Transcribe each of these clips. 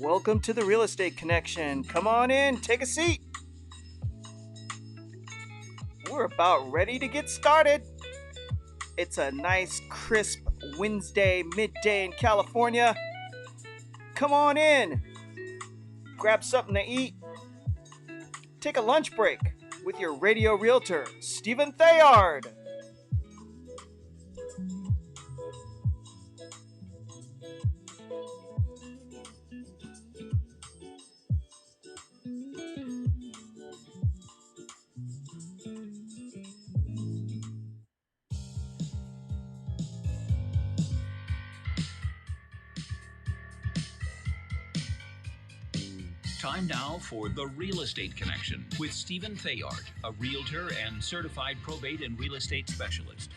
Welcome to the Real Estate Connection. Come on in, take a seat. We're about ready to get started. It's a nice, crisp Wednesday midday in California. Come on in, grab something to eat, take a lunch break with your radio realtor, Stephen Theard. Time now for The Real Estate Connection with Stephen Theard, a realtor and certified probate and real estate specialist.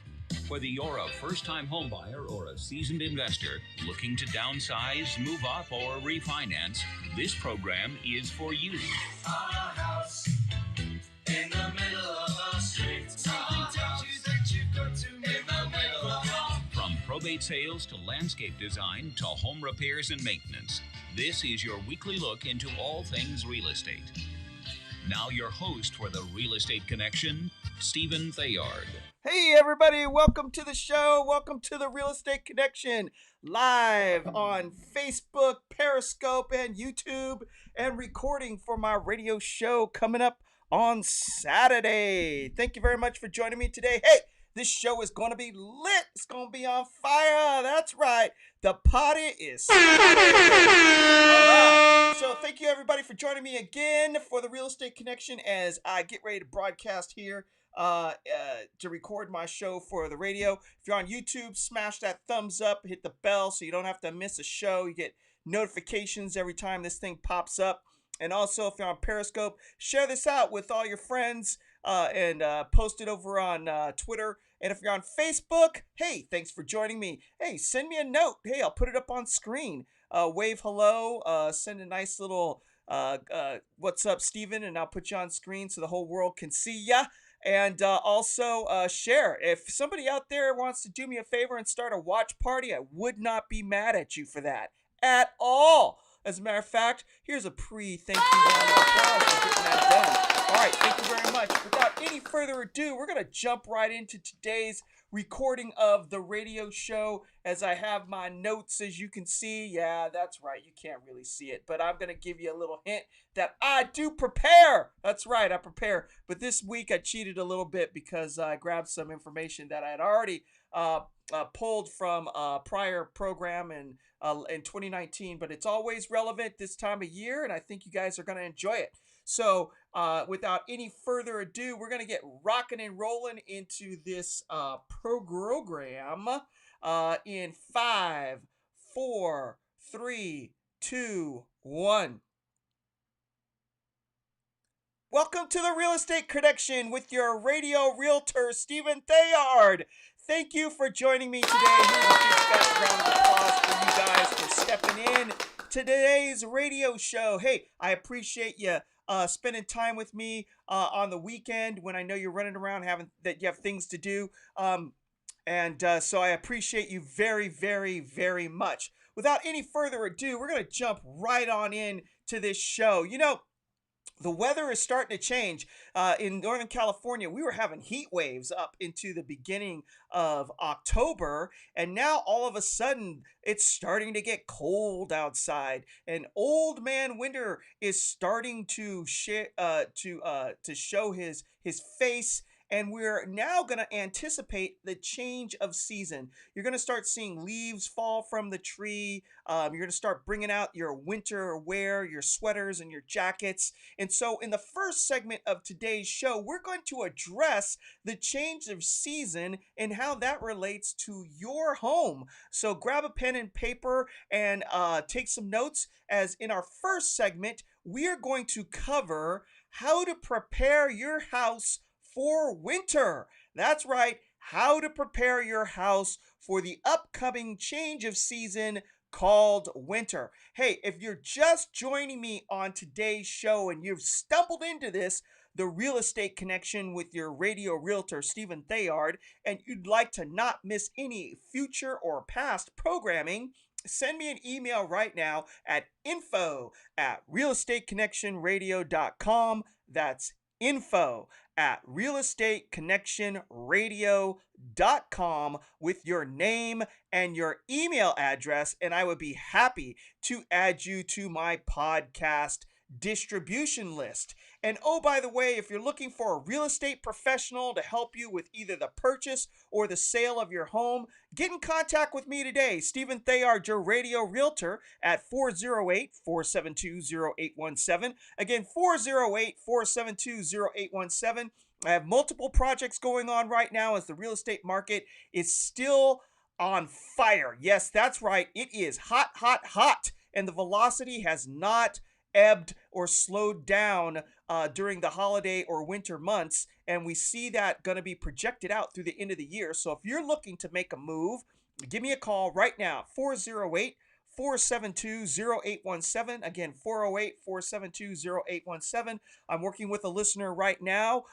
Whether you're a first-time homebuyer or a seasoned investor looking to downsize, move up, or refinance, this program is for you. A house in the middle of a street. Something tells you that you've got to in the middle of a... From probate sales to landscape design to home repairs and maintenance, this is your weekly look into all things real estate. Now your host for the Real Estate Connection, Stephen Theard. Hey everybody, welcome to the show. Welcome to the Real Estate Connection, live on Facebook, Periscope, and YouTube, and recording for my radio show coming up on Saturday. Thank you very much for joining me today. Hey, this show is going to be lit. It's going to be on fire. That's right. The party is started. All right. So thank you everybody for joining me again for the Real Estate Connection as I get ready to broadcast here to record my show for the radio. If you're on YouTube, smash that thumbs up, hit the bell so you don't have to miss a show. You get notifications every time this thing pops up. And also, if you're on Periscope, share this out with all your friends and post it over on Twitter. And if you're on Facebook, hey, thanks for joining me. Hey, send me a note. Hey, I'll put it up on screen. Wave hello. Send a nice little what's up, Steven, and I'll put you on screen so the whole world can see ya. And also share. If somebody out there wants to do me a favor and start a watch party, I would not be mad at you for that at all. As a matter of fact, here's a thank you round of applause for getting that done. All right, thank you very much. Without any further ado, we're going to jump right into today's recording of the radio show as I have my notes, as you can see. Yeah, that's right. You can't really see it, but I'm going to give you a little hint that I do prepare. That's right, I prepare. But this week I cheated a little bit because I grabbed some information that I had already pulled from a prior program in 2019, but it's always relevant this time of year, and I think you guys are going to enjoy it. So without any further ado, we're going to get rocking and rolling into this program in 5, 4, 3, 2, 1. Welcome to the Real Estate Connection with your radio realtor, Stephen Theard. Thank you for joining me today. Here's a big fat round of applause for you guys for stepping in to today's radio show. Hey, I appreciate you spending time with me on the weekend when I know you're running around that you have things to do. So I appreciate you very, very, very much. Without any further ado, we're going to jump right on in to this show. You know, the weather is starting to change. In Northern California, we were having heat waves up into the beginning of October, and now all of a sudden it's starting to get cold outside. And old man winter is starting to show his face. And we're now going to anticipate the change of season. You're going to start seeing leaves fall from the tree. You're going to start bringing out your winter wear, your sweaters and your jackets. And so in the first segment of today's show, we're going to address the change of season and how that relates to your home. So grab a pen and paper and take some notes, as in our first segment, we are going to cover how to prepare your house for winter. That's right, how to prepare your house for the upcoming change of season called winter. Hey, if you're just joining me on today's show and you've stumbled into this, the Real Estate Connection with your radio realtor, Stephen Theard, and you'd like to not miss any future or past programming, send me an email right now at info@realestateconnectionradio.com. That's info@realestateconnectionradio.com with your name and your email address, and I would be happy to add you to my podcast distribution list. And oh, by the way, if you're looking for a real estate professional to help you with either the purchase or the sale of your home, get in contact with me today, Stephen Theard, your radio realtor, at 408-472-0817. Again, 408-472-0817. I have multiple projects going on right now as the real estate market is still on fire. Yes, that's right. It is hot, hot, hot. And the velocity has not ebbed or slowed down during the holiday or winter months. And we see that going to be projected out through the end of the year. So if you're looking to make a move, give me a call right now, 408-472-0817. Again, 408-472-0817. I'm working with a listener right now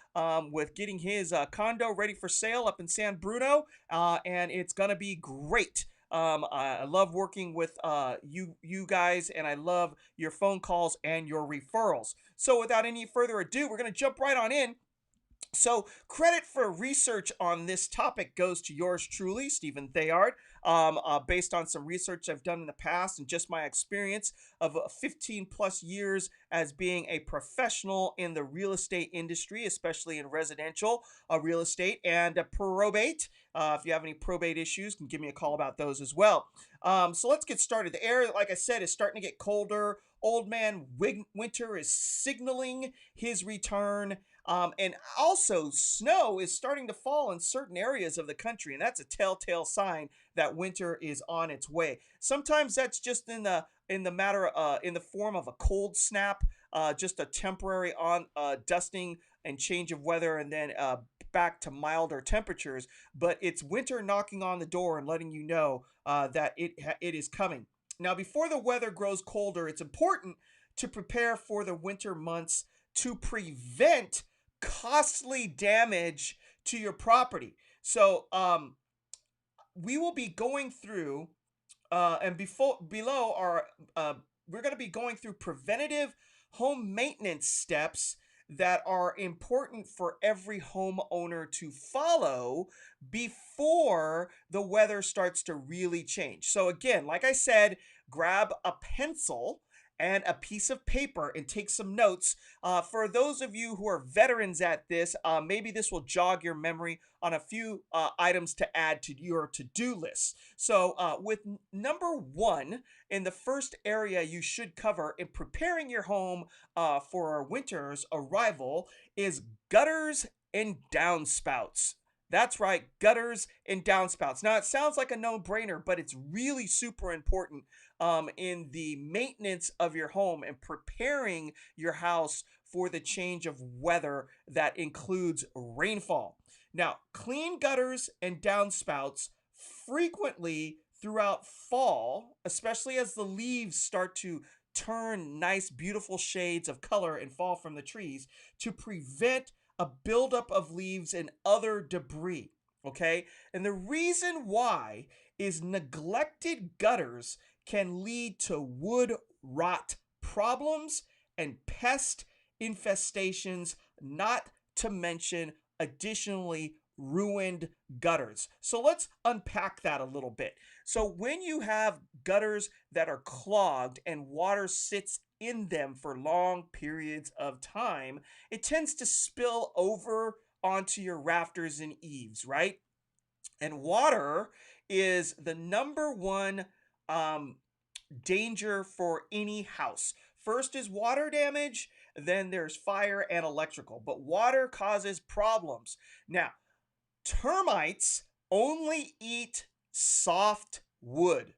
with getting his condo ready for sale up in San Bruno, and it's going to be great. I love working with you guys, and I love your phone calls and your referrals. So without any further ado, we're going to jump right on in. So credit for research on this topic goes to yours truly, Stephen Theard, based on some research I've done in the past and just my experience of 15 plus years as being a professional in the real estate industry, especially in residential real estate and probate. If you have any probate issues, you can give me a call about those as well. So let's get started. The air, like I said, is starting to get colder. Old man winter is signaling his return. And also, snow is starting to fall in certain areas of the country, and that's a telltale sign that winter is on its way. Sometimes that's just in the form of a cold snap, just a temporary on dusting and change of weather, and then back to milder temperatures. But it's winter knocking on the door and letting you know that it is coming. Now, before the weather grows colder, it's important to prepare for the winter months to prevent costly damage to your property. So we will be going through and below are we're going to be going through preventative home maintenance steps that are important for every homeowner to follow before the weather starts to really change. So again, like I said, grab a pencil and a piece of paper and take some notes. For those of you who are veterans at this, maybe this will jog your memory on a few items to add to your to-do list. So with number one, in the first area you should cover in preparing your home for winter's arrival is gutters and downspouts. That's right, gutters and downspouts. Now, it sounds like a no-brainer, but it's really super important in the maintenance of your home and preparing your house for the change of weather that includes rainfall. Now, clean gutters and downspouts frequently throughout fall, especially as the leaves start to turn nice, beautiful shades of color and fall from the trees to prevent a buildup of leaves and other debris. Okay? And the reason why is neglected gutters can lead to wood rot problems and pest infestations, not to mention additionally ruined gutters. So let's unpack that a little bit. So when you have gutters that are clogged and water sits in them for long periods of time, it tends to spill over onto your rafters and eaves, right? And water is the number one danger for any house. First is water damage, then there's fire and electrical. But water causes problems. Now, termites only eat soft wood.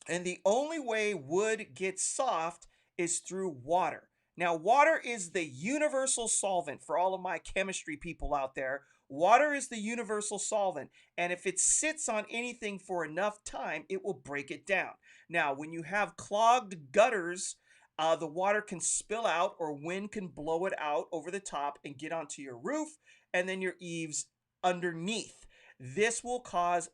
And the only way wood gets soft is through water. Now, water is the universal solvent for all of my chemistry people out there. Water is the universal solvent, and if it sits on anything for enough time, it will break it down. Now, when you have clogged gutters, the water can spill out or wind can blow it out over the top and get onto your roof and then your eaves underneath. This will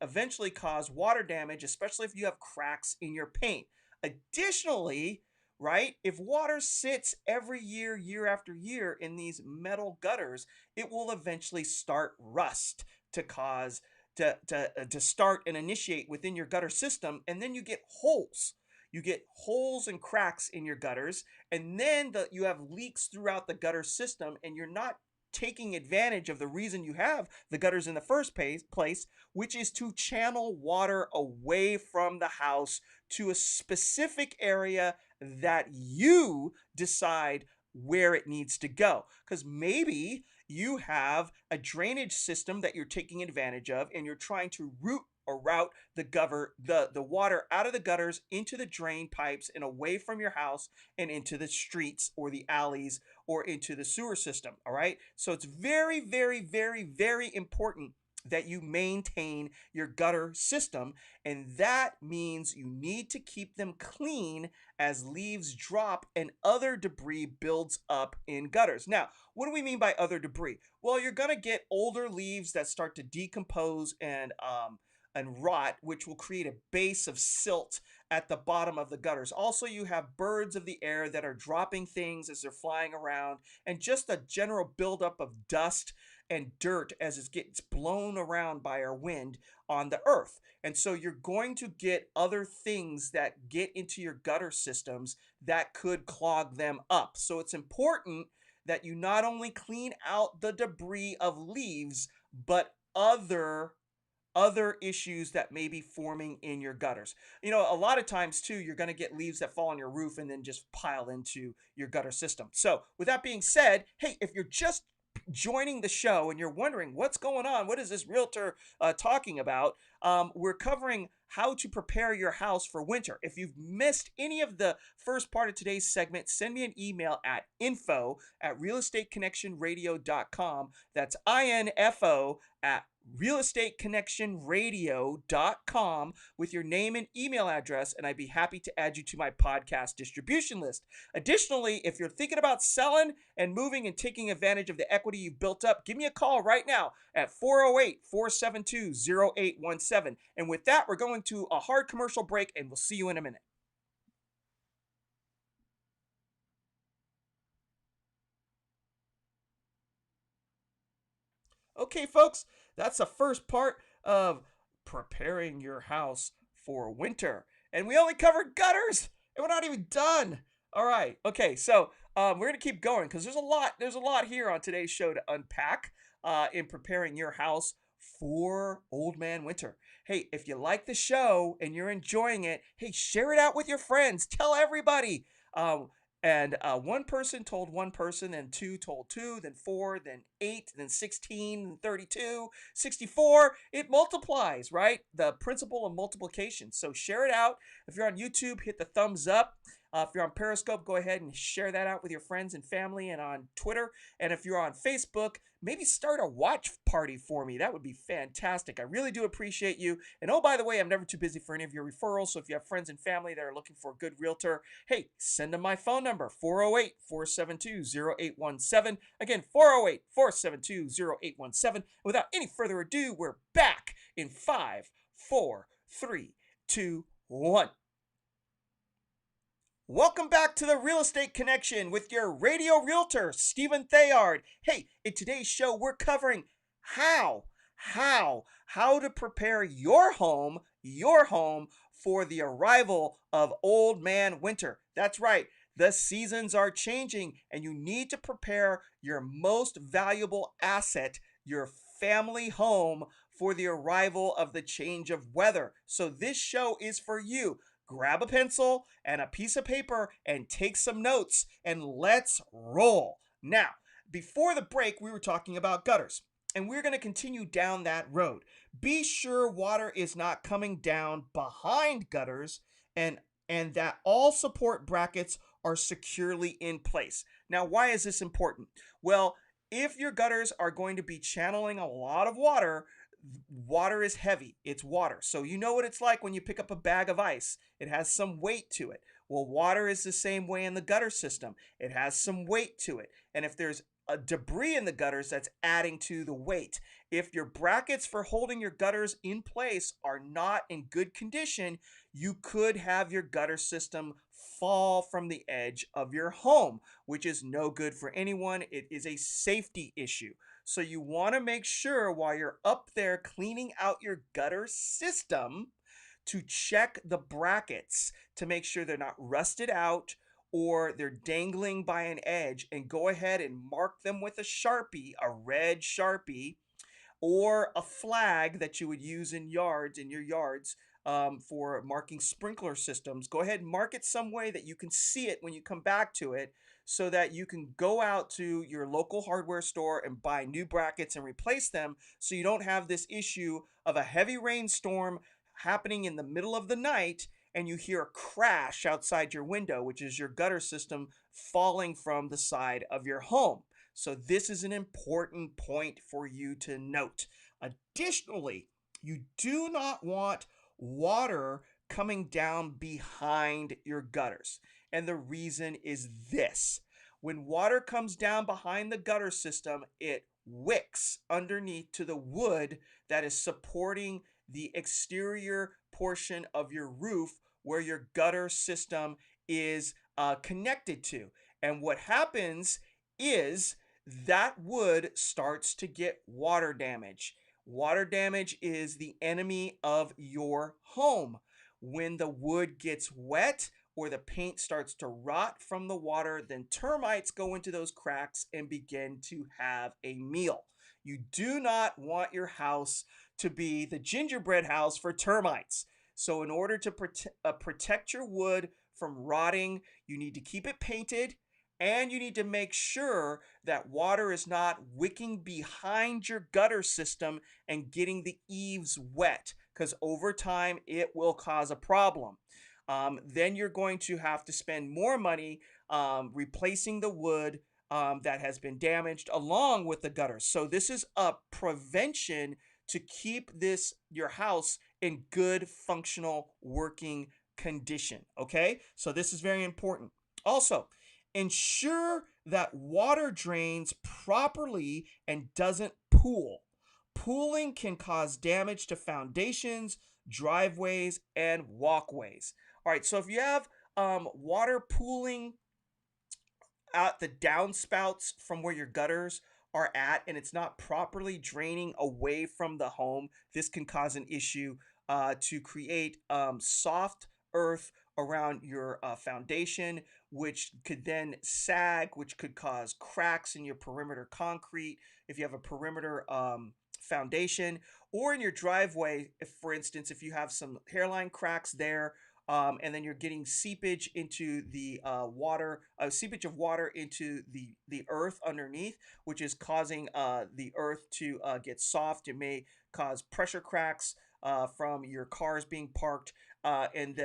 eventually cause water damage, especially if you have cracks in your paint. Additionally, right, if water sits every year, year after year in these metal gutters, it will eventually start rust to cause to start and initiate within your gutter system, and then you get holes. You get holes and cracks in your gutters, and then you have leaks throughout the gutter system, and you're not taking advantage of the reason you have the gutters in the first place, which is to channel water away from the house to a specific area that you decide where it needs to go. Because maybe you have a drainage system that you're taking advantage of, and you're trying to route the water out of the gutters into the drain pipes and away from your house and into the streets or the alleys or into the sewer system. All right. So it's very, very, very, very important that you maintain your gutter system. And that means you need to keep them clean as leaves drop and other debris builds up in gutters. Now, what do we mean by other debris? Well, you're going to get older leaves that start to decompose and rot, which will create a base of silt at the bottom of the gutters. Also, you have birds of the air that are dropping things as they're flying around, and just a general buildup of dust and dirt as it gets blown around by our wind on the earth. And so you're going to get other things that get into your gutter systems that could clog them up. So it's important that you not only clean out the debris of leaves, but other issues that may be forming in your gutters. You know, a lot of times too, you're going to get leaves that fall on your roof and then just pile into your gutter system. So with that being said, hey, if you're just joining the show and you're wondering what's going on, what is this realtor talking about, we're covering how to prepare your house for winter. If you've missed any of the first part of today's segment, send me an email at info@realestateconnectionradio.com. That's info at realestateconnectionradio.com with your name and email address, and I'd be happy to add you to my podcast distribution list. Additionally, if you're thinking about selling and moving and taking advantage of the equity you've built up, give me a call right now at 408-472-0817. And with that, we're going to a hard commercial break, and we'll see you in a minute. Okay, folks, that's the first part of preparing your house for winter. And we only covered gutters, and we're not even done. All right. Okay, so we're going to keep going because there's a lot here on today's show to unpack in preparing your house for old man winter. Hey, if you like the show and you're enjoying it, hey, share it out with your friends. Tell everybody. And one person told one person, then two told two, then four, then 8, then 16, then 32, 64. It multiplies, right? The principle of multiplication. So share it out. If you're on YouTube, hit the thumbs up. If you're on Periscope, go ahead and share that out with your friends and family, and on Twitter. And if you're on Facebook, maybe start a watch party for me. That would be fantastic. I really do appreciate you. And oh, by the way, I'm never too busy for any of your referrals. So if you have friends and family that are looking for a good realtor, hey, send them my phone number, 408-472-0817. Again, 408-472-0817. Without any further ado, we're back in 5, 4, 3, 2, 1. Welcome back to the Real Estate Connection with your radio realtor, Stephen Theard. Hey, in today's show, we're covering how to prepare your home for the arrival of old man winter. That's right. The seasons are changing, and you need to prepare your most valuable asset, your family home, for the arrival of the change of weather. So this show is for you. Grab a pencil and a piece of paper and take some notes, and let's roll. Now, before the break, we were talking about gutters, and we're going to continue down that road. Be sure water is not coming down behind gutters, and that all support brackets are securely in place. Now, why is this important? Well, if your gutters are going to be channeling a lot of water, water is heavy. It's water. So you know what it's like when you pick up a bag of ice. It has some weight to it. Well, water is the same way in the gutter system. It has some weight to it. And if there's debris in the gutters that's adding to the weight. If your brackets for holding your gutters in place are not in good condition, you could have your gutter system fall from the edge of your home, which is no good for anyone. It is a safety issue. So you want to make sure while you're up there cleaning out your gutter system to check the brackets to make sure they're not rusted out or they're dangling by an edge, and go ahead and mark them with a Sharpie, a red Sharpie, or a flag that you would use in your yards, for marking sprinkler systems. Go ahead and mark it some way that you can see it when you come back to it, so that you can go out to your local hardware store and buy new brackets and replace them, so you don't have this issue of a heavy rainstorm happening in the middle of the night and you hear a crash outside your window, which is your gutter system falling from the side of your home. So this is an important point for you to note. Additionally, you do not want water coming down behind your gutters. And the reason is this. When water comes down behind the gutter system, it wicks underneath to the wood that is supporting the exterior portion of your roof where your gutter system is connected to. And what happens is that wood starts to get water damage. Water damage is the enemy of your home. When the wood gets wet or the paint starts to rot from the water, then termites go into those cracks and begin to have a meal. You do not want your house to be the gingerbread house for termites. So in order to protect your wood from rotting, you need to keep it painted, and you need to make sure that water is not wicking behind your gutter system and getting the eaves wet, because over time it will cause a problem. Then you're going to have to spend more money replacing the wood that has been damaged along with the gutters. So this is a prevention to keep your house in good functional working condition. Okay, so this is very important. Also, ensure that water drains properly and doesn't pool. Pooling can cause damage to foundations, driveways, and walkways. All right, so if you have water pooling out the downspouts from where your gutters are at and it's not properly draining away from the home, this can cause an issue to create soft earth around your foundation, which could then sag, which could cause cracks in your perimeter concrete if you have a perimeter foundation, or in your driveway. If, for instance, if you have some hairline cracks there, and then you're getting seepage into the seepage of water into the earth underneath, which is causing the earth to get soft. It may cause pressure cracks from your cars being parked, and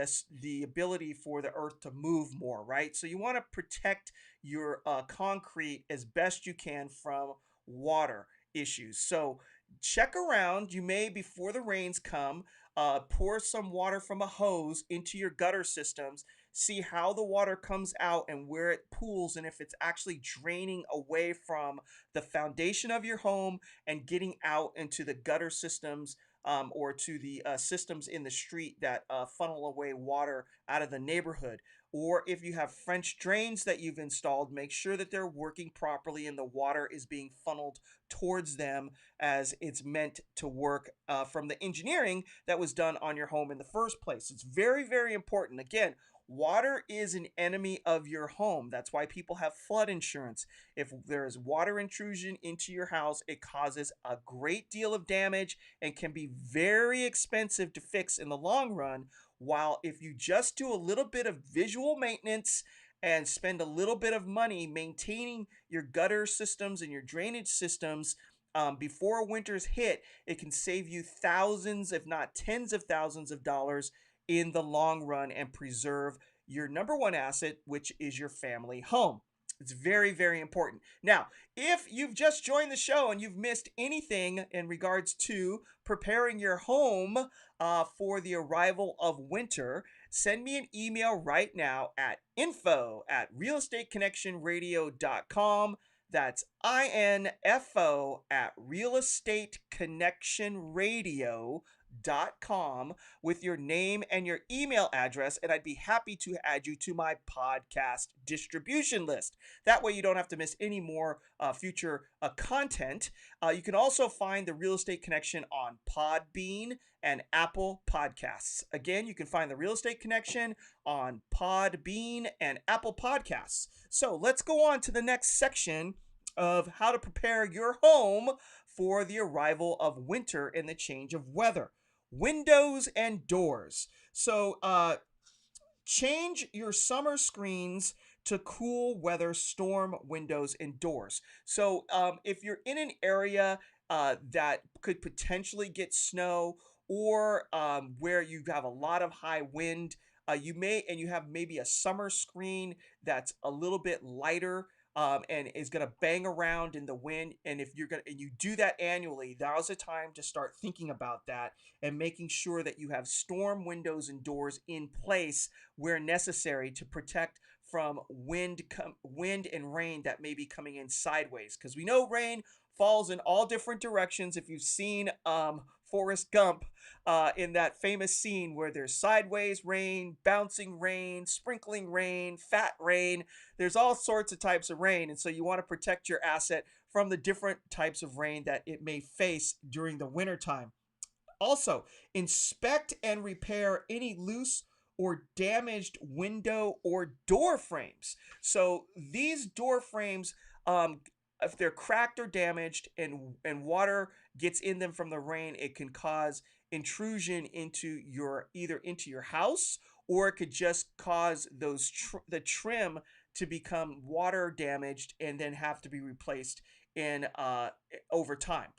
the ability for the earth to move more, right? So you want to protect your concrete as best you can from water issues. So check around. You may, before the rains come, pour some water from a hose into your gutter systems. See how the water comes out and where it pools, and if it's actually draining away from the foundation of your home and getting out into the gutter systems, or to the systems in the street that funnel away water out of the neighborhood. Or if you have French drains that you've installed, make sure that they're working properly and the water is being funneled towards them as it's meant to work, from the engineering that was done on your home in the first place. It's very, very important. Again, water is an enemy of your home. That's why people have flood insurance. If there is water intrusion into your house, it causes a great deal of damage and can be very expensive to fix in the long run. While if you just do a little bit of visual maintenance and spend a little bit of money maintaining your gutter systems and your drainage systems, before winters hit, it can save you thousands, if not tens of thousands of dollars in the long run and preserve your number one asset, which is your family home. It's very, very important. Now, if you've just joined the show and you've missed anything in regards to preparing your home for the arrival of winter, send me an email right now at info@realestateconnectionradio.com. That's info at realestateConnectionRadio.com with your name and your email address, and I'd be happy to add you to my podcast distribution list. That way you don't have to miss any more future content. You can also find the Real Estate Connection on Podbean and Apple Podcasts. Again, you can find the Real Estate Connection on Podbean and Apple Podcasts. So let's go on to the next section of how to prepare your home for the arrival of winter and the change of weather. Windows and doors. So, change your summer screens to cool weather storm windows and doors. So, if you're in an area that could potentially get snow, or where you have a lot of high wind, you have maybe a summer screen that's a little bit lighter. And is going to bang around in the wind. And if you're going to, and you do that annually, now's the time to start thinking about that and making sure that you have storm windows and doors in place where necessary to protect from wind and rain that may be coming in sideways, because we know rain falls in all different directions. If you've seen Forrest Gump, in that famous scene where there's sideways rain, bouncing rain, sprinkling rain, fat rain, there's all sorts of types of rain, and so you want to protect your asset from the different types of rain that it may face during the wintertime. Also, inspect and repair any loose or damaged window or door frames. So these door frames, if they're cracked or damaged and water gets in them from the rain, it can cause intrusion into your house, or it could just cause the trim to become water damaged and then have to be replaced in over time.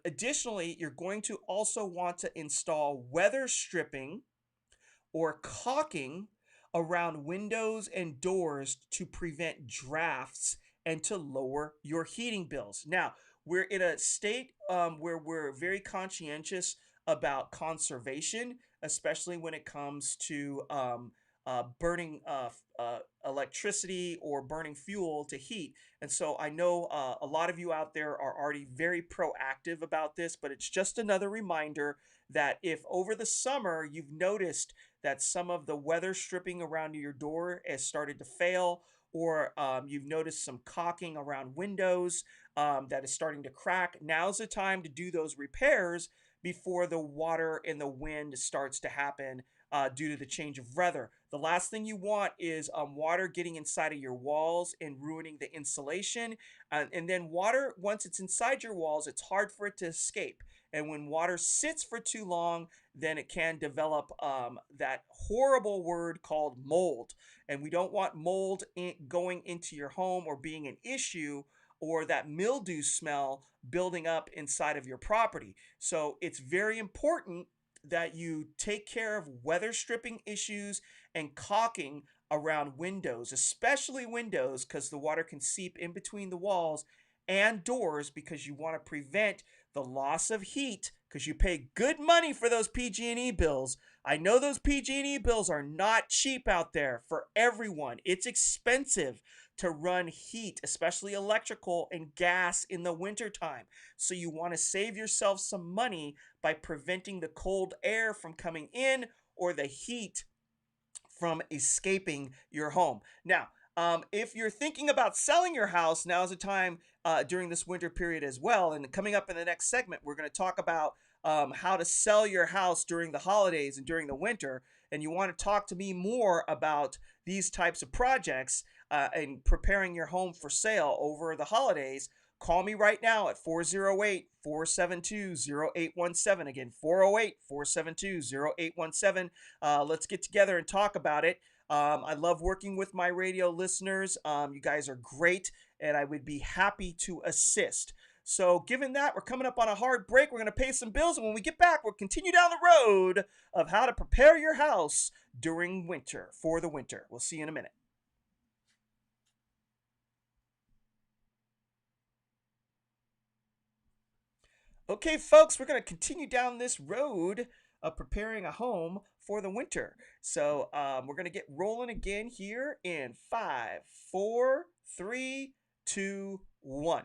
Additionally, you're going to also want to install weather stripping or caulking around windows and doors to prevent drafts and to lower your heating bills. Now, we're in a state where we're very conscientious about conservation, especially when it comes to burning electricity or burning fuel to heat. And so I know a lot of you out there are already very proactive about this, but it's just another reminder that if over the summer you've noticed that some of the weather stripping around your door has started to fail, or you've noticed some caulking around windows that is starting to crack, now's the time to do those repairs before the water and the wind starts to happen due to the change of weather. The last thing you want is water getting inside of your walls and ruining the insulation. And then water, once it's inside your walls, it's hard for it to escape. And when water sits for too long, then it can develop that horrible word called mold. And we don't want mold going into your home or being an issue, or that mildew smell building up inside of your property. So it's very important that you take care of weather stripping issues and caulking around windows, especially windows, because the water can seep in between the walls, and doors, because you want to prevent the loss of heat, because you pay good money for those PG&E bills. I know those PG&E bills are not cheap out there for everyone. It's expensive to run heat, especially electrical and gas in the wintertime. So you want to save yourself some money by preventing the cold air from coming in or the heat from escaping your home. Now, if you're thinking about selling your house, now's the time during this winter period as well. And coming up in the next segment, we're going to talk about how to sell your house during the holidays and during the winter. And you want to talk to me more about these types of projects and preparing your home for sale over the holidays. Call me right now at 408-472-0817. Again, 408-472-0817. Let's get together and talk about it. I love working with my radio listeners. You guys are great, and I would be happy to assist. So given that, we're coming up on a hard break. We're going to pay some bills, and when we get back, we'll continue down the road of how to prepare your house during winter, for the winter. We'll see you in a minute. Okay, folks, we're going to continue down this road of preparing a home for the winter. So we're going to get rolling again here in 5, 4, 3, 2, 1.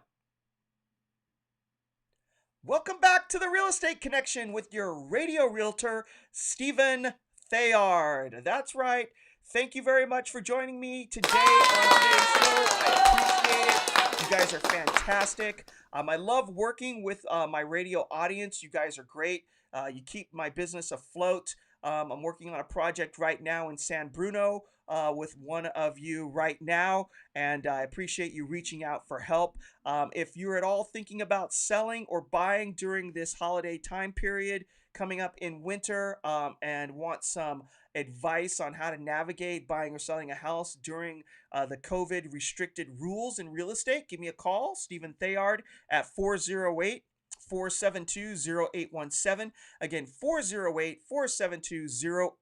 Welcome back to the Real Estate Connection with your radio realtor, Stephen Theard. That's right. Thank you very much for joining me today on today's show. I appreciate it. You guys are fantastic. I love working with my radio audience. You guys are great. You keep my business afloat. I'm working on a project right now in San Bruno with one of you right now, and I appreciate you reaching out for help. If you're at all thinking about selling or buying during this holiday time period coming up in winter and want some advice on how to navigate buying or selling a house during the COVID restricted rules in real estate, give me a call, Stephen Theard, at 408 472 0817. Again, 408 472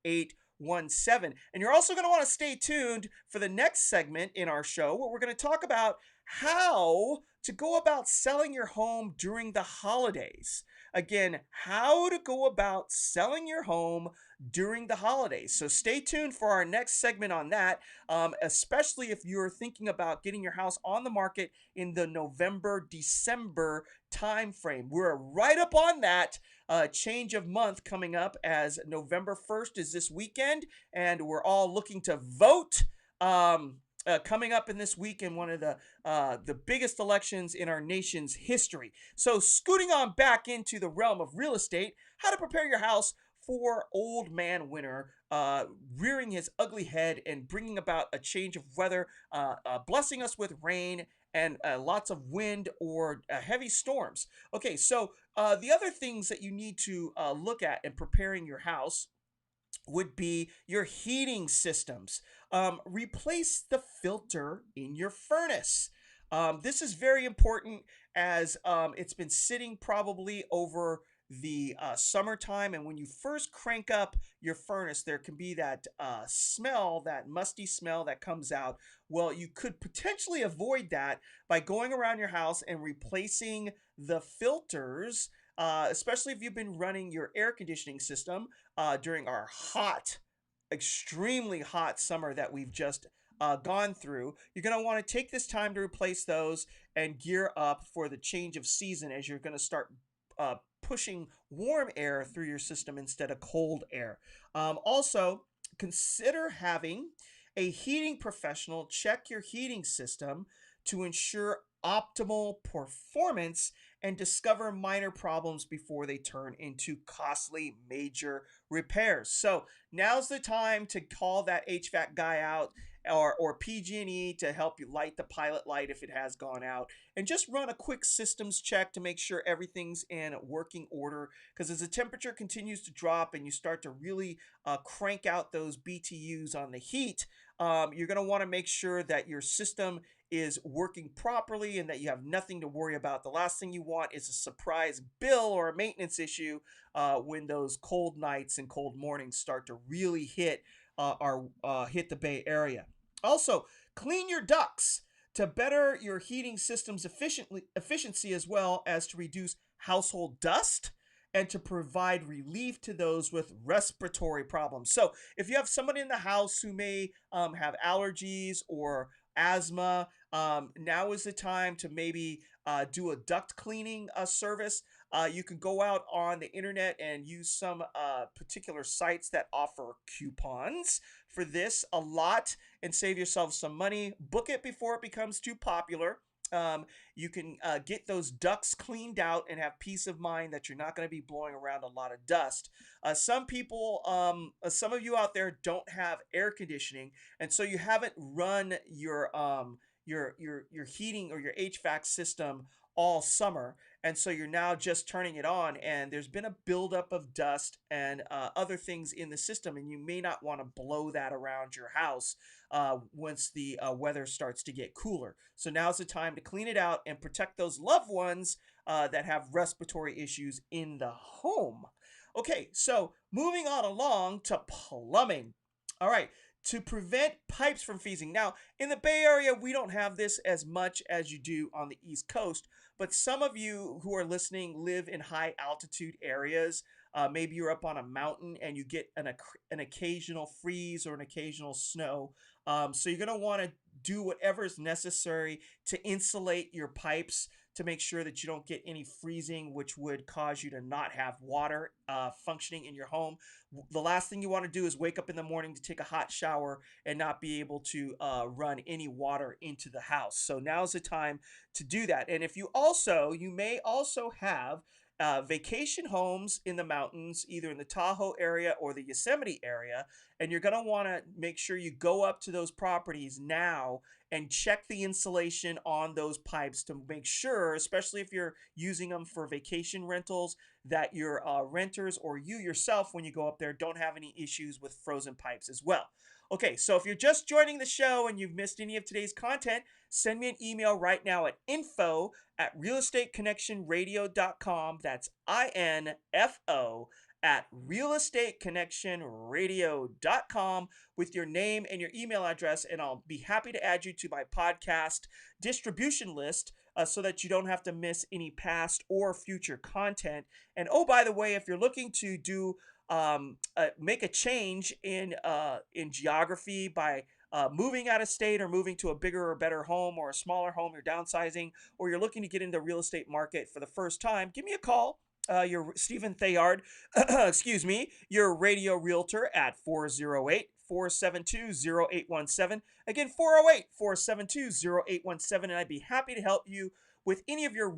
0817. And you're also going to want to stay tuned for the next segment in our show where we're going to talk about how to go about selling your home during the holidays. Again, how to go about selling your home during the holidays. So stay tuned for our next segment on that, especially if you're thinking about getting your house on the market in the November, December time frame. We're right up on that change of month coming up as November 1st is this weekend, and we're all looking to vote. Coming up in this week in one of the biggest elections in our nation's history. So scooting on back into the realm of real estate, how to prepare your house for old man winter, rearing his ugly head and bringing about a change of weather, blessing us with rain and lots of wind or heavy storms. Okay, so the other things that you need to look at in preparing your house would be your heating systems. Replace the filter in your furnace. This is very important as it's been sitting probably over the summertime, and when you first crank up your furnace, there can be that smell, that musty smell that comes out. Well, you could potentially avoid that by going around your house and replacing the filters, especially if you've been running your air conditioning system during our hot, extremely hot summer that we've just gone through. You're going to want to take this time to replace those and gear up for the change of season as you're going to start pushing warm air through your system instead of cold air. Also, consider having a heating professional check your heating system to ensure optimal performance and discover minor problems before they turn into costly major repairs. So now's the time to call that HVAC guy out or PG&E to help you light the pilot light if it has gone out, and just run a quick systems check to make sure everything's in working order, because as the temperature continues to drop and you start to really crank out those BTUs on the heat, you're going to want to make sure that your system is working properly and that you have nothing to worry about. The last thing you want is a surprise bill or a maintenance issue when those cold nights and cold mornings start to really hit hit the Bay Area. Also, clean your ducts to better your heating system's efficiency as well as to reduce household dust and to provide relief to those with respiratory problems. So, if you have somebody in the house who may have allergies or asthma, now is the time to maybe do a duct cleaning service. You can go out on the internet and use some particular sites that offer coupons for this a lot and save yourself some money. Book it before it becomes too popular. You can get those ducts cleaned out and have peace of mind that you're not going to be blowing around a lot of dust. Some people, some of you out there don't have air conditioning, and so you haven't run your heating or your HVAC system all summer, and so you're now just turning it on, and there's been a buildup of dust and other things in the system, and you may not want to blow that around your house once the weather starts to get cooler. So now's the time to clean it out and protect those loved ones that have respiratory issues in the home. Okay, so moving on along to plumbing. All right, to prevent pipes from freezing. Now, in the Bay Area, we don't have this as much as you do on the East Coast, but some of you who are listening live in high altitude areas. Maybe you're up on a mountain and you get an occasional freeze or an occasional snow. So you're going to want to do whatever is necessary to insulate your pipes to make sure that you don't get any freezing, which would cause you to not have water functioning in your home. The last thing you want to do is wake up in the morning to take a hot shower and not be able to run any water into the house. So now's the time to do that. And if you may also have vacation homes in the mountains, either in the Tahoe area or the Yosemite area, and you're going to want to make sure you go up to those properties now and check the insulation on those pipes to make sure, especially if you're using them for vacation rentals, that your renters or you yourself, when you go up there, don't have any issues with frozen pipes as well. Okay, so if you're just joining the show and you've missed any of today's content, send me an email right now at info@realestateconnectionradio.com. That's INFO at realestateconnectionradio.com with your name and your email address, and I'll be happy to add you to my podcast distribution list so that you don't have to miss any past or future content. And oh, by the way, if you're looking to do make a change in geography by moving out of state or moving to a bigger or better home or a smaller home, you're downsizing, or you're looking to get into the real estate market for the first time, give me a call. You're Stephen Theard, excuse me, your radio realtor at 408-472-0817. Again, 408-472-0817, and I'd be happy to help you with any of your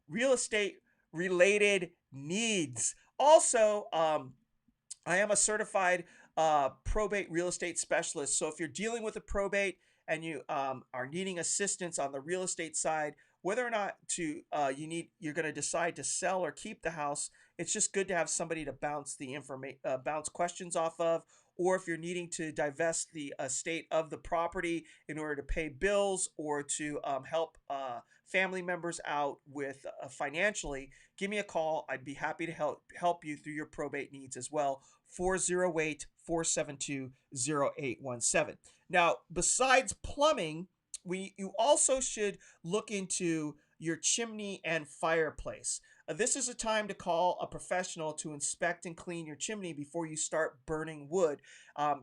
real estate related needs. Also, I am a certified probate real estate specialist. So if you're dealing with a probate and you are needing assistance on the real estate side, whether or not you're going to decide to sell or keep the house, it's just good to have somebody to bounce questions off of. Or if you're needing to divest the estate of the property in order to pay bills or to help family members out with financially, give me a call. I'd be happy to help you through your probate needs as well. 408-472-0817. Now, besides plumbing, you also should look into your chimney and fireplace. This is a time to call a professional to inspect and clean your chimney before you start burning wood.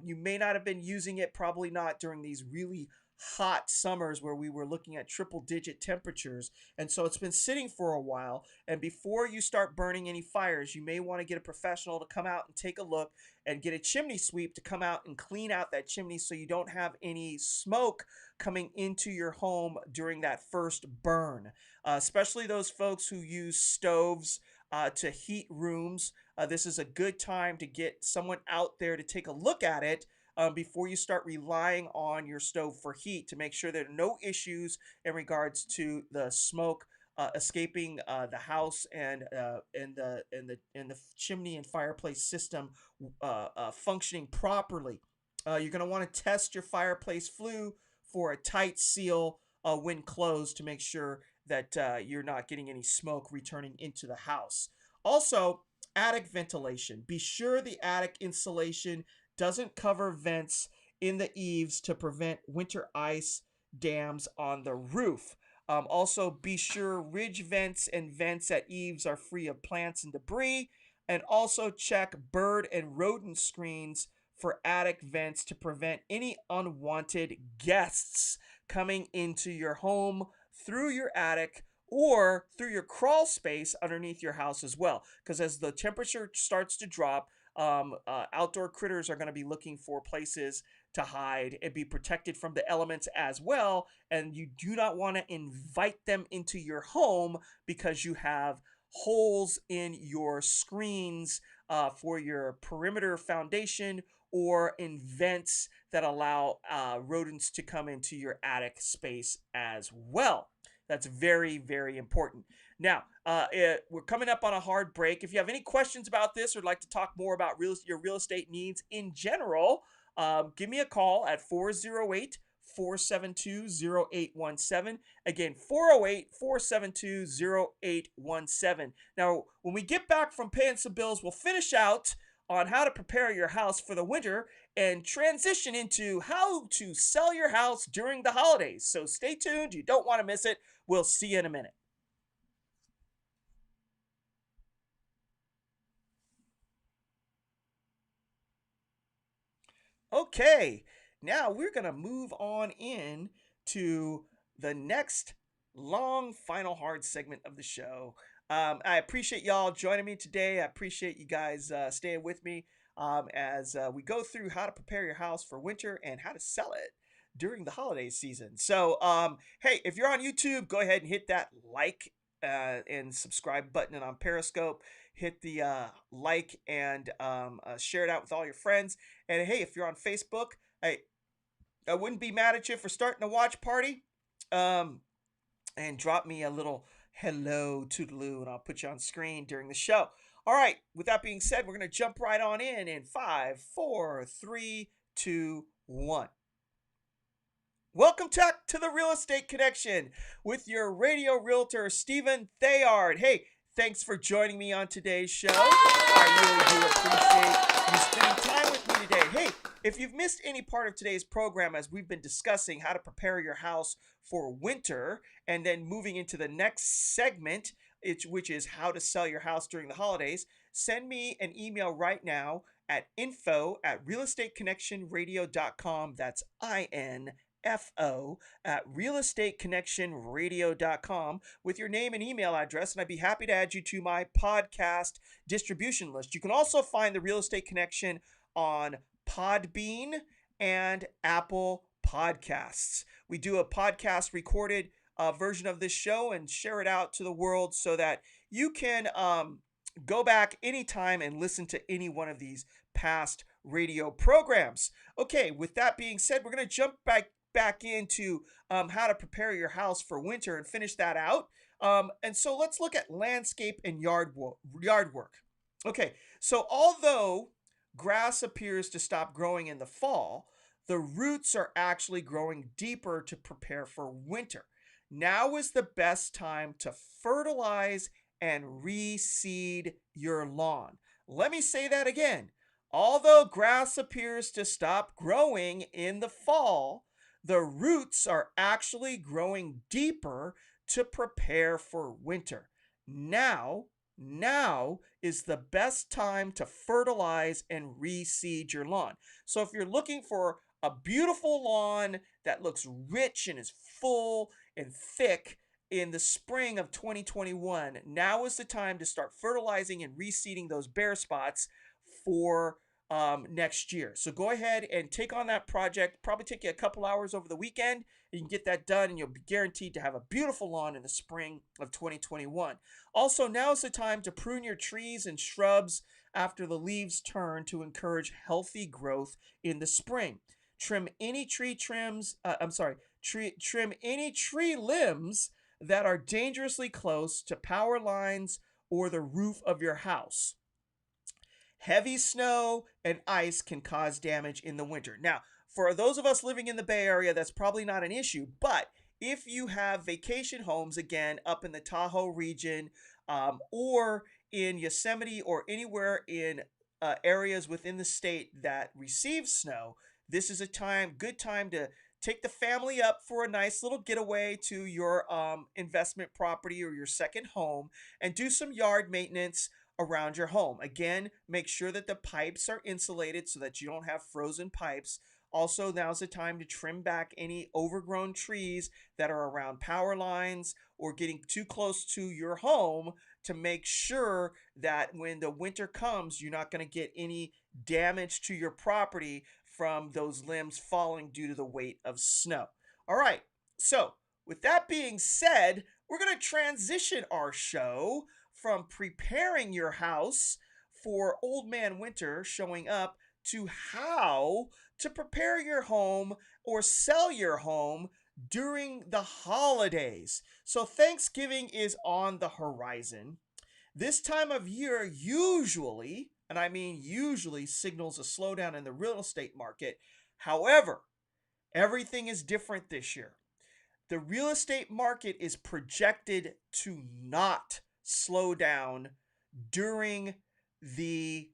You may not have been using it, probably not during these really hot summers where we were looking at triple digit temperatures, and so it's been sitting for a while. And before you start burning any fires, you may want to get a professional to come out and take a look and get a chimney sweep to come out and clean out that chimney so you don't have any smoke coming into your home during that first burn. Especially those folks who use stoves to heat rooms. This is a good time to get someone out there to take a look at it before you start relying on your stove for heat, to make sure there are no issues in regards to the smoke escaping the house and the chimney and fireplace system functioning properly. You're going to want to test your fireplace flue for a tight seal when closed to make sure that you're not getting any smoke returning into the house. Also, attic ventilation. Be sure the attic insulation doesn't cover vents in the eaves to prevent winter ice dams on the roof. Also, be sure ridge vents and vents at eaves are free of plants and debris. And also check bird and rodent screens for attic vents to prevent any unwanted guests coming into your home through your attic or through your crawl space underneath your house as well. Because as the temperature starts to drop, outdoor critters are going to be looking for places to hide and be protected from the elements as well. And you do not want to invite them into your home because you have holes in your screens for your perimeter foundation or in vents that allow rodents to come into your attic space as well. That's very, very important. Now, we're coming up on a hard break. If you have any questions about this or would like to talk more about your real estate needs in general, give me a call at 408-472-0817. Again, 408-472-0817. Now, when we get back from paying some bills, we'll finish out on how to prepare your house for the winter and transition into how to sell your house during the holidays. So stay tuned. You don't want to miss it. We'll see you in a minute. Okay, now we're going to move on in to the next long final hard segment of the show. I appreciate y'all joining me today. I appreciate you guys staying with me as we go through how to prepare your house for winter and how to sell it during the holiday season. So, hey, if you're on YouTube, go ahead and hit that like and subscribe button. And on Periscope, hit the like and share it out with all your friends. And hey, if you're on Facebook, I wouldn't be mad at you for starting a watch party. Um, and drop me a little hello toodaloo, and I'll put you on screen during the show. All right, with that being said, we're going to jump right on in 5, 4, 3, 2, 1. Welcome back to the Real Estate Connection with your radio realtor, Stephen Theard. Hey, thanks for joining me on today's show. I really do appreciate you spending time with me today. Hey, if you've missed any part of today's program as we've been discussing how to prepare your house for winter and then moving into the next segment, which is how to sell your house during the holidays, send me an email right now at info@realestateconnectionradio.com. That's INFO at realestateconnectionradio.com with your name and email address, and I'd be happy to add you to my podcast distribution list. You can also find the Real Estate Connection on Podbean and Apple Podcasts. We do a podcast recorded version of this show and share it out to the world so that you can go back anytime and listen to any one of these past radio programs. Okay, with that being said, we're going to jump back into how to prepare your house for winter and finish that out. And so let's look at landscape and yard work. Okay, so although grass appears to stop growing in the fall, the roots are actually growing deeper to prepare for winter. Now is the best time to fertilize and reseed your lawn. Let me say that again. Although grass appears to stop growing in the fall, the roots are actually growing deeper to prepare for winter. Now is the best time to fertilize and reseed your lawn. So if you're looking for a beautiful lawn that looks rich and is full and thick in the spring of 2021, now is the time to start fertilizing and reseeding those bare spots for next year. So go ahead and take on that project. Probably take you a couple hours over the weekend. You can get that done and you'll be guaranteed to have a beautiful lawn in the spring of 2021. Also, now is the time to prune your trees and shrubs after the leaves turn to encourage healthy growth in the spring. Trim any trim any tree limbs that are dangerously close to power lines or the roof of your house. Heavy snow and ice can cause damage in the winter. Now, for those of us living in the Bay Area, that's probably not an issue, but if you have vacation homes, again, up in the Tahoe region or in Yosemite or anywhere in areas within the state that receive snow, this is a good time to take the family up for a nice little getaway to your investment property or your second home and do some yard maintenance around your home. Again, make sure that the pipes are insulated so that you don't have frozen pipes. Also, now's the time to trim back any overgrown trees that are around power lines or getting too close to your home to make sure that when the winter comes, you're not going to get any damage to your property from those limbs falling due to the weight of snow. All right, so with that being said, we're going to transition our show from preparing your house for Old Man Winter showing up to how to prepare your home or sell your home during the holidays. So Thanksgiving is on the horizon. This time of year usually, and I mean usually, signals a slowdown in the real estate market. However, everything is different this year. The real estate market is projected to not slow down during the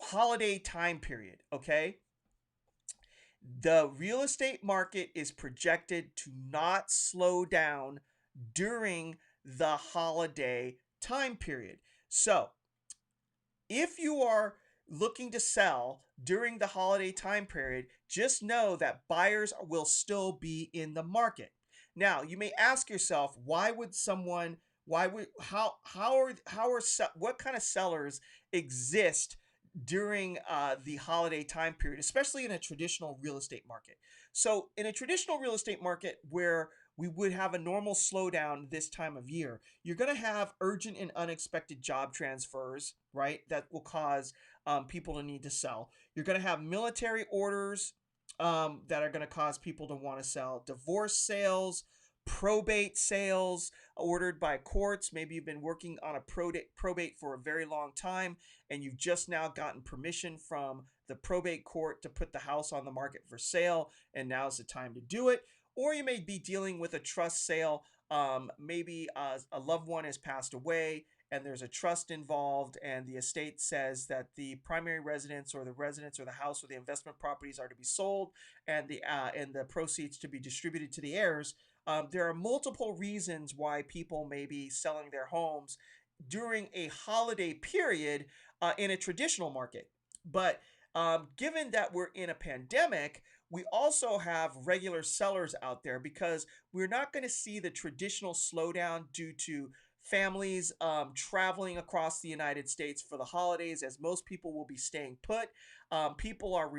holiday time period, okay? The real estate market is projected to not slow down during the holiday time period. So, if you are looking to sell during the holiday time period, just know that buyers will still be in the market. Now, you may ask yourself, why would someone, why would, what kind of sellers exist during the holiday time period, especially in a traditional real estate market? So, in a traditional real estate market where we would have a normal slowdown this time of year, you're going to have urgent and unexpected job transfers, right? That will cause people to need to sell. You're going to have military orders that are going to cause people to want to sell, divorce sales, probate sales ordered by courts. Maybe you've been working on a probate for a very long time and you've just now gotten permission from the probate court to put the house on the market for sale, and now's the time to do it. Or you may be dealing with a trust sale. Maybe a loved one has passed away and there's a trust involved, and the estate says that the primary residence or the residence or the house or the investment properties are to be sold, and the proceeds to be distributed to the heirs. There are multiple reasons why people may be selling their homes during a holiday period in a traditional market. But given that we're in a pandemic, we also have regular sellers out there because we're not going to see the traditional slowdown due to families traveling across the United States for the holidays, as most people will be staying put. People are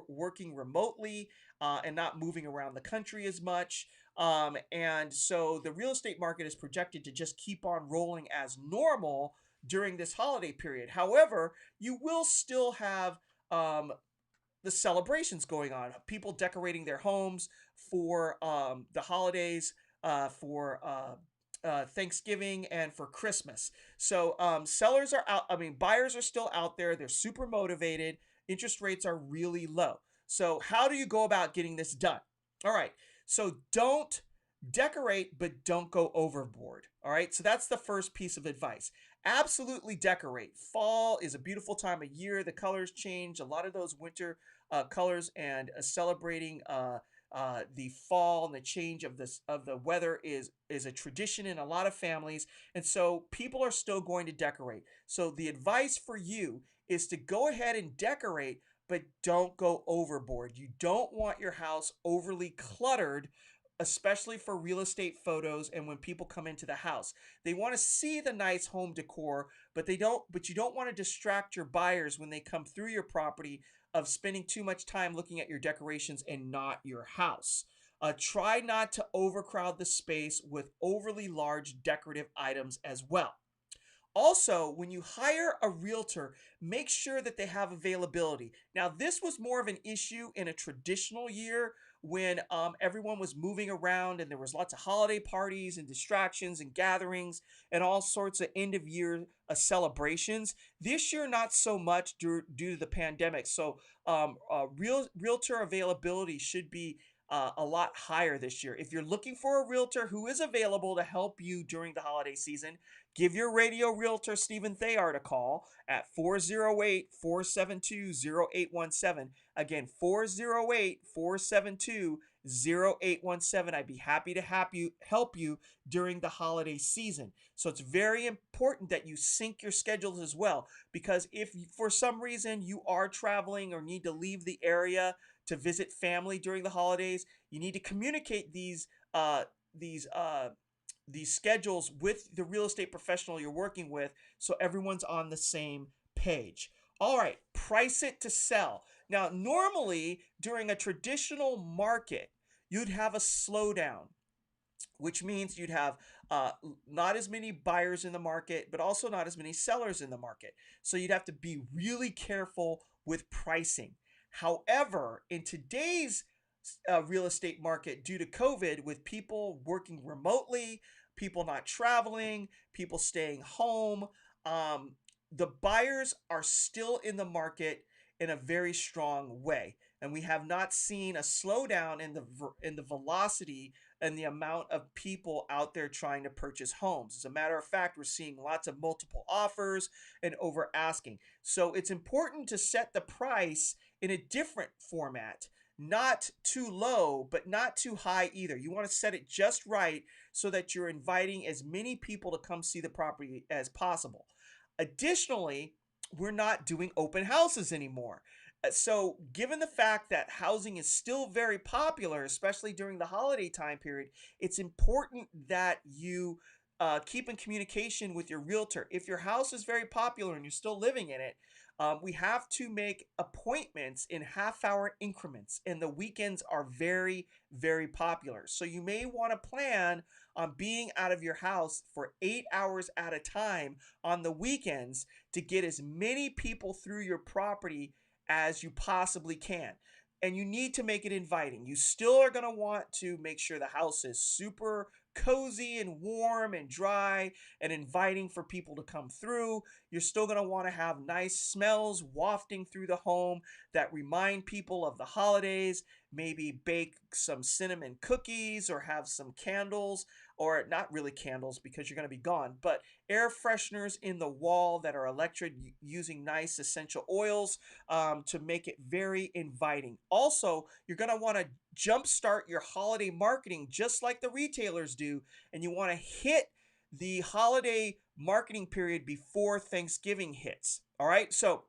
working remotely and not moving around the country as much. And so the real estate market is projected to just keep on rolling as normal during this holiday period. However, you will still have um, the celebrations going on. People decorating their homes for the holidays, for Thanksgiving, and for Christmas. So sellers are out. I mean, buyers are still out there. They're super motivated. Interest rates are really low. So how do you go about getting this done? All right. So don't decorate, but don't go overboard. All right. So that's the first piece of advice. Absolutely decorate. Fall is a beautiful time of year. The colors change. A lot of those winter colors, and celebrating the fall and the change of this of the weather is a tradition in a lot of families, and so people are still going to decorate. So the advice for you is to go ahead and decorate, but don't go overboard. You don't want your house overly cluttered, especially for real estate photos and when people come into the house. They want to see the nice home decor, but you don't want to distract your buyers when they come through your property of spending too much time looking at your decorations and not your house. Try not to overcrowd the space with overly large decorative items as well. Also, when you hire a realtor, make sure that they have availability. Now, this was more of an issue in a traditional year when everyone was moving around and there was lots of holiday parties and distractions and gatherings and all sorts of end of year celebrations. This year, not so much due to the pandemic. So, realtor availability should be a lot higher this year. If you're looking for a realtor who is available to help you during the holiday season, give your radio realtor, Stephen Theard, a call at 408-472-0817. Again, 408-472-0817. I'd be happy to help you during the holiday season. So it's very important that you sync your schedules as well, because if for some reason you are traveling or need to leave the area to visit family during the holidays, you need to communicate these these schedules with the real estate professional you're working with so everyone's on the same page. All right, price it to sell. Now, normally during a traditional market, you'd have a slowdown, which means you'd have not as many buyers in the market, but also not as many sellers in the market. So you'd have to be really careful with pricing. However, in today's real estate market, due to COVID, with people working remotely, people not traveling, people staying home, um, the buyers are still in the market in a very strong way, and we have not seen a slowdown in the velocity and the amount of people out there trying to purchase homes. As a matter of fact, we're seeing lots of multiple offers and over asking. So it's important to set the price in a different format, not too low, but not too high either. You want to set it just right so that you're inviting as many people to come see the property as possible. Additionally, we're not doing open houses anymore. So, given the fact that housing is still very popular, especially during the holiday time period, it's important that you keep in communication with your realtor. If your house is very popular and you're still living in it, we have to make appointments in half-hour increments, and the weekends are very, very popular. So, you may want to plan on being out of your house for 8 hours at a time on the weekends to get as many people through your property as you possibly can. And you need to make it inviting. You still are going to want to make sure the house is super cozy and warm and dry and inviting for people to come through. You're still going to want to have nice smells wafting through the home that remind people of the holidays. Maybe bake some cinnamon cookies or have some candles, or not really candles because you're going to be gone, but air fresheners in the wall that are electric using nice essential oils to make it very inviting. Also, you're going to want to jumpstart your holiday marketing just like the retailers do, and you want to hit the holiday marketing period before Thanksgiving hits. All right, so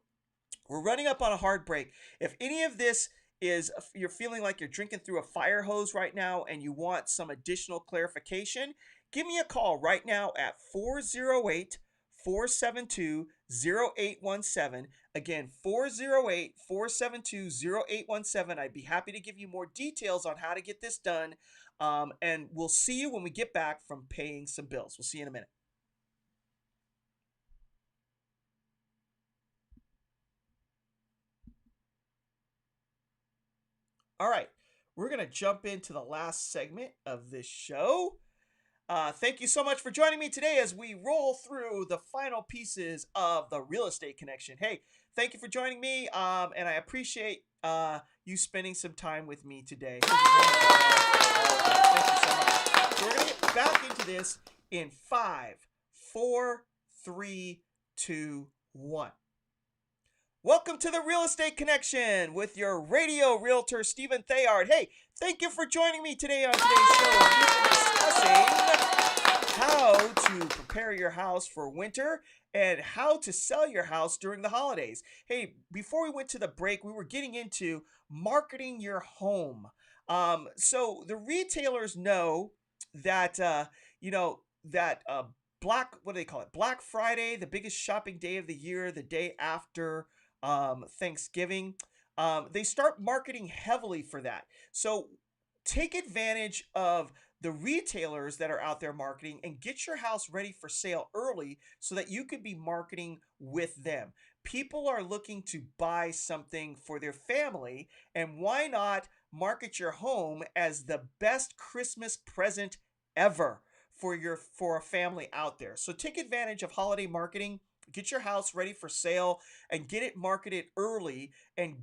we're running up on a hard break. If any of this is you're feeling like you're drinking through a fire hose right now and you want some additional clarification, give me a call right now at 408 472 0817. Again, 408 472 0817. I'd be happy to give you more details on how to get this done. And we'll see you when we get back from paying some bills. We'll see you in a minute. All right, we're going to jump into the last segment of this show. Thank you so much for joining me today as we roll through the final pieces of the real estate connection. Hey, thank you for joining me, and I appreciate you spending some time with me today. Thank you so much. So we're going to get back into this in 5, 4, 3, 2, 1. Welcome to the Real Estate Connection with your radio realtor, Stephen Theard. Hey, thank you for joining me today on today's show. We're discussing how to prepare your house for winter and how to sell your house during the holidays. Hey, before we went to the break, we were getting into marketing your home. So the retailers know that, what do they call it? Black Friday, the biggest shopping day of the year, the day after Thanksgiving. They start marketing heavily for that. So take advantage of the retailers that are out there marketing and get your house ready for sale early so that you could be marketing with them. People are looking to buy something for their family, and why not market your home as the best Christmas present ever for a family out there? So take advantage of holiday marketing. Get your house ready for sale and get it marketed early, and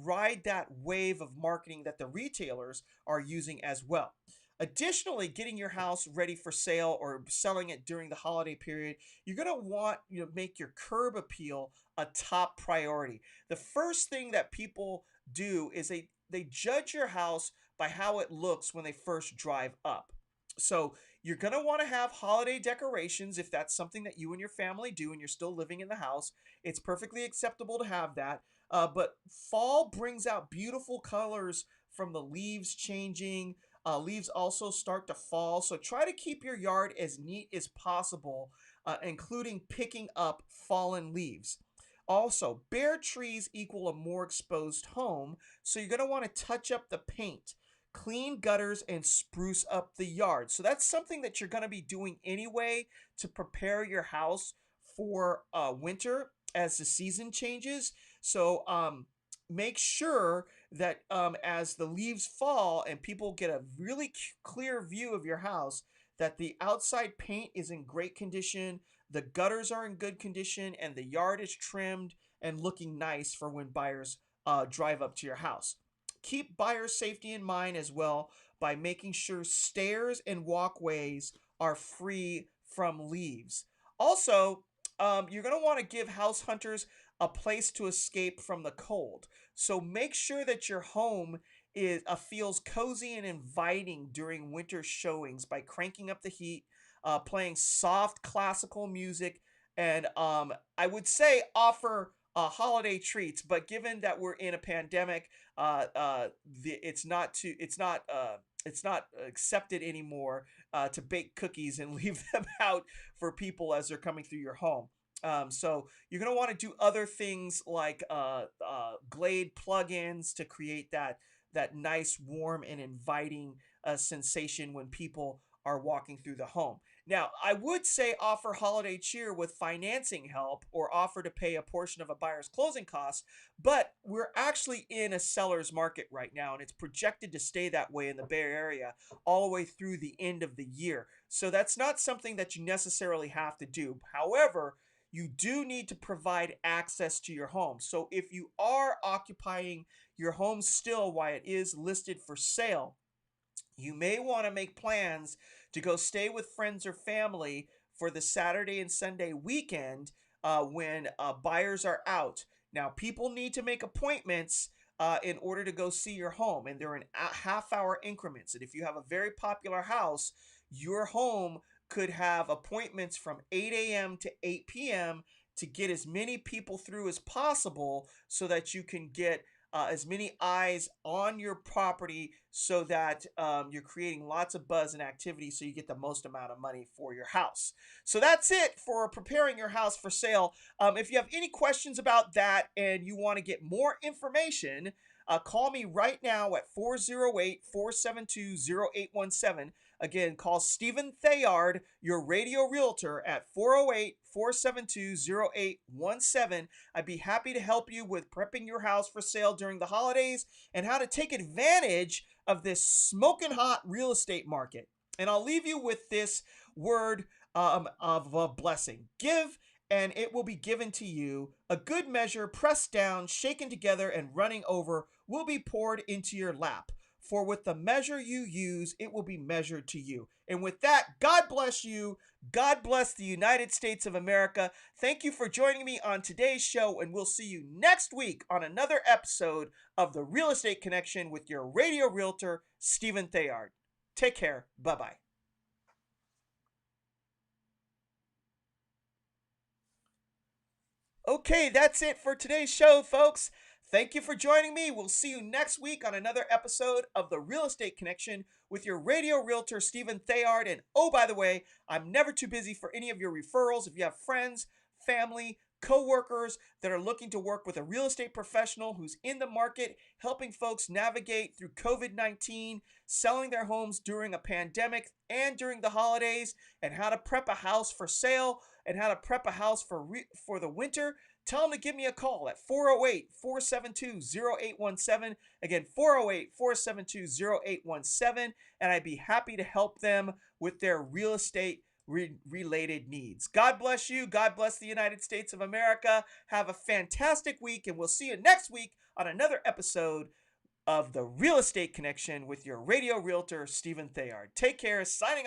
ride that wave of marketing that the retailers are using as well. Additionally, getting your house ready for sale or selling it during the holiday period, you're going to want make your curb appeal a top priority. The first thing that people do is they judge your house by how it looks when they first drive up. So you're going to want to have holiday decorations if that's something that you and your family do and you're still living in the house. It's perfectly acceptable to have that. But fall brings out beautiful colors from the leaves changing. Leaves also start to fall. So try to keep your yard as neat as possible, including picking up fallen leaves. Also, bare trees equal a more exposed home, so you're going to want to touch up the paint, clean gutters, and spruce up the yard. So that's something that you're going to be doing anyway to prepare your house for winter as the season changes. So make sure that as the leaves fall and people get a really clear view of your house, that the outside paint is in great condition, the gutters are in good condition, and the yard is trimmed and looking nice for when buyers drive up to your house. Keep buyer safety in mind as well by making sure stairs and walkways are free from leaves. Also, you're going to want to give house hunters a place to escape from the cold. So make sure that your home feels cozy and inviting during winter showings by cranking up the heat, playing soft classical music, and I would say offer holiday treats. But given that we're in a pandemic, it's not to it's not accepted anymore to bake cookies and leave them out for people as they're coming through your home. So you're going to want to do other things like Glade plugins to create that nice, warm, and inviting sensation when people are walking through the home. Now, I would say offer holiday cheer with financing help or offer to pay a portion of a buyer's closing costs, but we're actually in a seller's market right now, and it's projected to stay that way in the Bay Area all the way through the end of the year. So that's not something that you necessarily have to do. However, you do need to provide access to your home. So if you are occupying your home still while it is listed for sale, you may want to make plans to go stay with friends or family for the Saturday and Sunday weekend when buyers are out. Now, people need to make appointments in order to go see your home, and they're in half-hour increments. And if you have a very popular house, your home could have appointments from 8 a.m. to 8 p.m. to get as many people through as possible so that you can get as many eyes on your property so that you're creating lots of buzz and activity so you get the most amount of money for your house. So that's it for preparing your house for sale. If you have any questions about that and you want to get more information, call me right now at 408-472-0817. Again, call Stephen Theard, your radio realtor, at 408-472-0817. I'd be happy to help you with prepping your house for sale during the holidays and how to take advantage of this smoking hot real estate market. And I'll leave you with this word of a blessing. Give, and it will be given to you. A good measure, pressed down, shaken together, and running over, will be poured into your lap. For with the measure you use, it will be measured to you. And with that, God bless you. God bless the United States of America. Thank you for joining me on today's show, and we'll see you next week on another episode of The Real Estate Connection with your radio realtor, Stephen Theard. Take care. Bye-bye. Okay, that's it for today's show, folks. Thank you for joining me. We'll see you next week on another episode of The Real Estate Connection with your radio realtor, Stephen Theard. And oh, by the way, I'm never too busy for any of your referrals. If you have friends, family, coworkers that are looking to work with a real estate professional who's in the market, helping folks navigate through COVID-19, selling their homes during a pandemic and during the holidays, and how to prep a house for sale and how to prep a house for the winter, tell them to give me a call at 408-472-0817. Again, 408-472-0817, and I'd be happy to help them with their real estate related needs. God bless you. God bless the United States of America. Have a fantastic week, and we'll see you next week on another episode of The Real Estate Connection with your radio realtor, Stephen Theard. Take care. Signing off.